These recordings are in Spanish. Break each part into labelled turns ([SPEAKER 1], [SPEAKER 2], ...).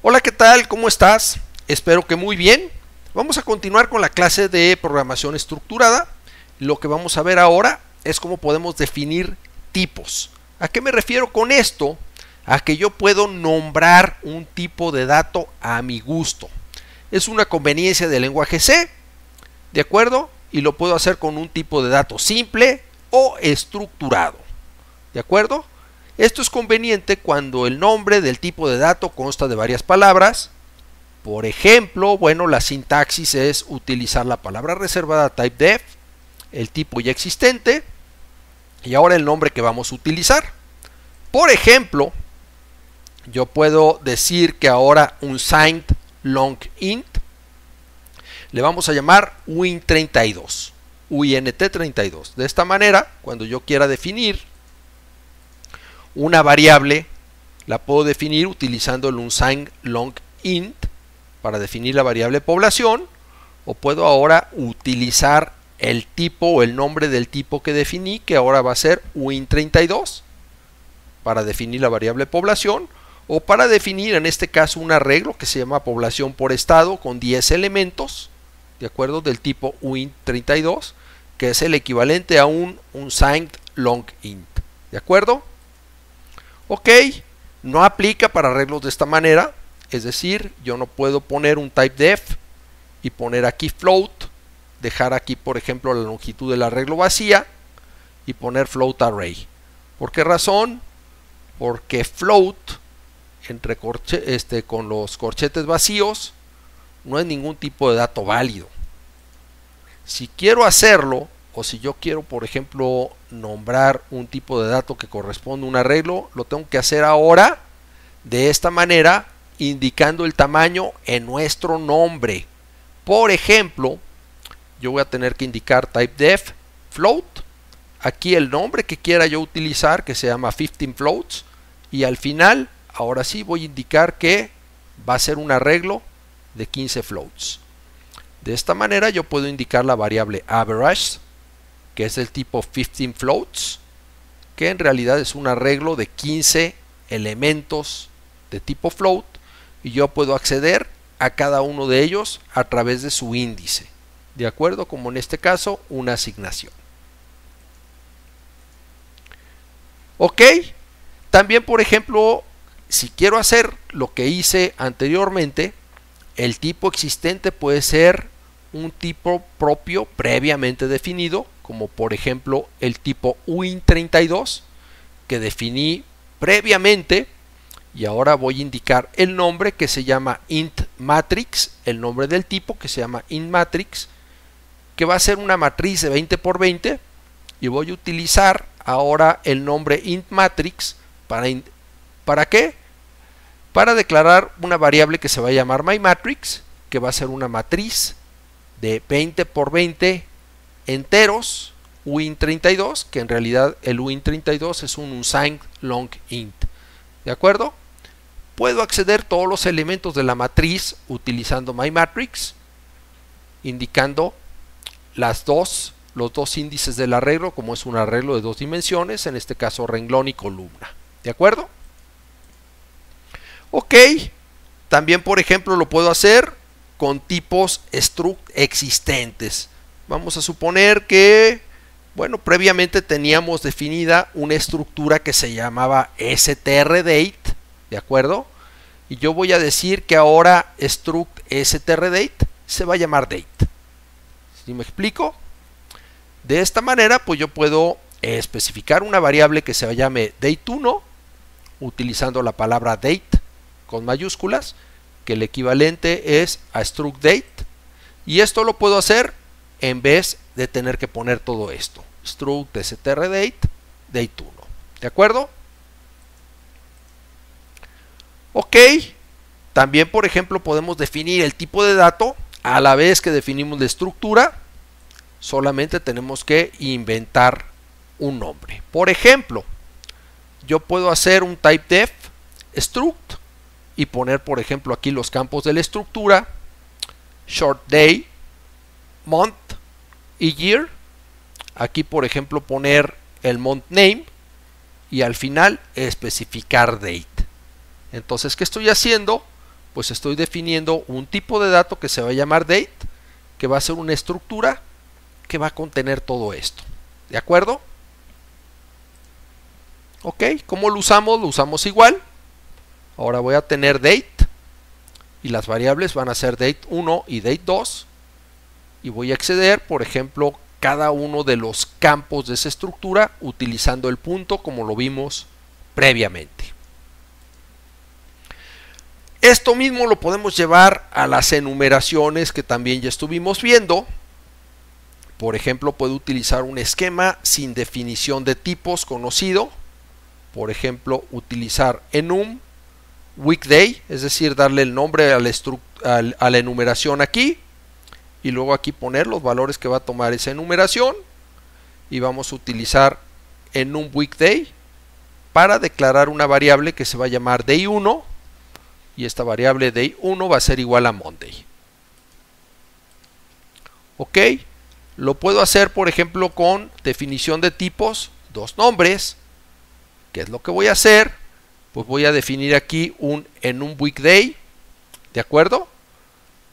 [SPEAKER 1] Hola, ¿qué tal? ¿Cómo estás? Espero que muy bien. Vamos a continuar con la clase de programación estructurada. Lo que vamos a ver ahora es cómo podemos definir tipos. ¿A qué me refiero con esto? A que yo puedo nombrar un tipo de dato a mi gusto. Es una conveniencia del lenguaje C, ¿de acuerdo? Y lo puedo hacer con un tipo de dato simple o estructurado, ¿de acuerdo? Esto es conveniente cuando el nombre del tipo de dato consta de varias palabras. Por ejemplo, bueno, la sintaxis es utilizar la palabra reservada typedef, el tipo ya existente y ahora el nombre que vamos a utilizar. Por ejemplo, yo puedo decir que ahora un signed long int le vamos a llamar uint32, uint32. De esta manera, cuando yo quiera definir una variable, la puedo definir utilizando el unsigned long int para definir la variable población, o puedo ahora utilizar el tipo o el nombre del tipo que definí, que ahora va a ser uint32 para definir la variable población, o para definir en este caso un arreglo que se llama población por estado con 10 elementos, de acuerdo, del tipo uint32, que es el equivalente a un unsigned long int, de acuerdo. Ok, no aplica para arreglos de esta manera, es decir, yo no puedo poner un typedef y poner aquí float, dejar aquí por ejemplo la longitud del arreglo vacía y poner float array. ¿Por qué razón? Porque float entre con los corchetes vacíos no es ningún tipo de dato válido. Si quiero hacerlo, o si yo quiero por ejemplo nombrar un tipo de dato que corresponde a un arreglo, lo tengo que hacer ahora de esta manera, indicando el tamaño en nuestro nombre. Por ejemplo, yo voy a tener que indicar typedef float, aquí el nombre que quiera yo utilizar, que se llama 15 floats, y al final ahora sí voy a indicar que va a ser un arreglo de 15 floats. De esta manera yo puedo indicar la variable average, que es del tipo 15 floats, que en realidad es un arreglo de 15 elementos de tipo float, y yo puedo acceder a cada uno de ellos a través de su índice, de acuerdo, como en este caso una asignación. Ok, también por ejemplo, si quiero hacer lo que hice anteriormente, el tipo existente puede ser un tipo propio previamente definido, como por ejemplo el tipo uint32 que definí previamente, y ahora voy a indicar el nombre que se llama int_matrix, el nombre del tipo que se llama int_matrix, que va a ser una matriz de 20 por 20, y voy a utilizar ahora el nombre int_matrix ¿para qué? Para declarar una variable que se va a llamar myMatrix, que va a ser una matriz de 20 por 20 enteros uint32, que en realidad el uint32 es un unsigned long int, ¿de acuerdo? Puedo acceder a todos los elementos de la matriz utilizando myMatrix, indicando los dos índices del arreglo, como es un arreglo de 2 dimensiones, en este caso renglón y columna, ¿de acuerdo? Ok, también por ejemplo lo puedo hacer con tipos struct existentes. Vamos a suponer que, bueno, previamente teníamos definida una estructura que se llamaba strDate, ¿de acuerdo? Y yo voy a decir que ahora struct strDate se va a llamar date. ¿Sí me explico? De esta manera, pues yo puedo especificar una variable que se llame date1 utilizando la palabra date con mayúsculas, que el equivalente es a struct date, y esto lo puedo hacer en vez de tener que poner todo esto, struct strDate date1, ¿de acuerdo? Ok, también por ejemplo podemos definir el tipo de dato a la vez que definimos la estructura, solamente tenemos que inventar un nombre. Por ejemplo, yo puedo hacer un typedef struct y poner por ejemplo aquí los campos de la estructura, short day, month y year. Aquí por ejemplo poner el month name y al final especificar date. Entonces, ¿qué estoy haciendo? pues estoy definiendo un tipo de dato que se va a llamar date, que va a ser una estructura que va a contener todo esto. ¿De acuerdo? Ok, ¿cómo lo usamos? Lo usamos igual. Ahora voy a tener date y las variables van a ser date 1 y date 2 y voy a acceder, por ejemplo, cada uno de los campos de esa estructura utilizando el punto como lo vimos previamente. Esto mismo lo podemos llevar a las enumeraciones que también ya estuvimos viendo. Por ejemplo, puedo utilizar un esquema sin definición de tipos conocido. Por ejemplo, utilizar enum weekday, es decir, darle el nombre a la enumeración aquí y luego aquí poner los valores que va a tomar esa enumeración, y vamos a utilizar enum weekday para declarar una variable que se va a llamar day1, y esta variable day1 va a ser igual a Monday. Ok, lo puedo hacer por ejemplo con definición de tipos, dos nombres. ¿Qué es lo que voy a hacer? Pues voy a definir aquí un enum weekday, ¿de acuerdo?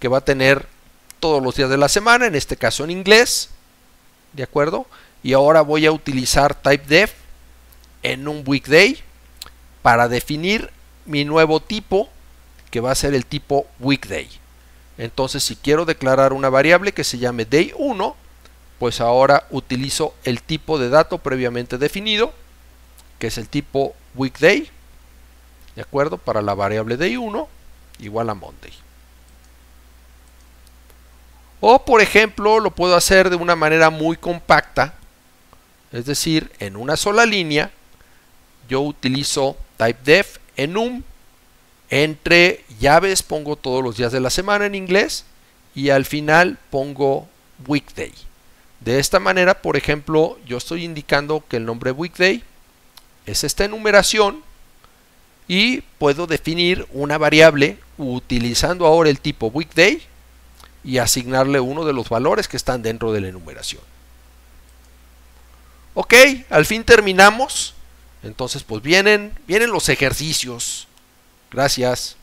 [SPEAKER 1] Que va a tener todos los días de la semana, en este caso en inglés, ¿de acuerdo? Y ahora voy a utilizar typedef enum weekday para definir mi nuevo tipo, que va a ser el tipo weekday. Entonces, si quiero declarar una variable que se llame day1, pues ahora utilizo el tipo de dato previamente definido, que es el tipo weekday, ¿de acuerdo? Para la variable day1 igual a Monday. O por ejemplo, lo puedo hacer de una manera muy compacta, es decir, en una sola línea. Yo utilizo typedef enum, entre llaves pongo todos los días de la semana en inglés y al final pongo weekday. De esta manera, por ejemplo, yo estoy indicando que el nombre weekday es esta enumeración y puedo definir una variable utilizando ahora el tipo weekday y asignarle uno de los valores que están dentro de la enumeración. Ok, al fin terminamos. Entonces pues vienen los ejercicios. Gracias.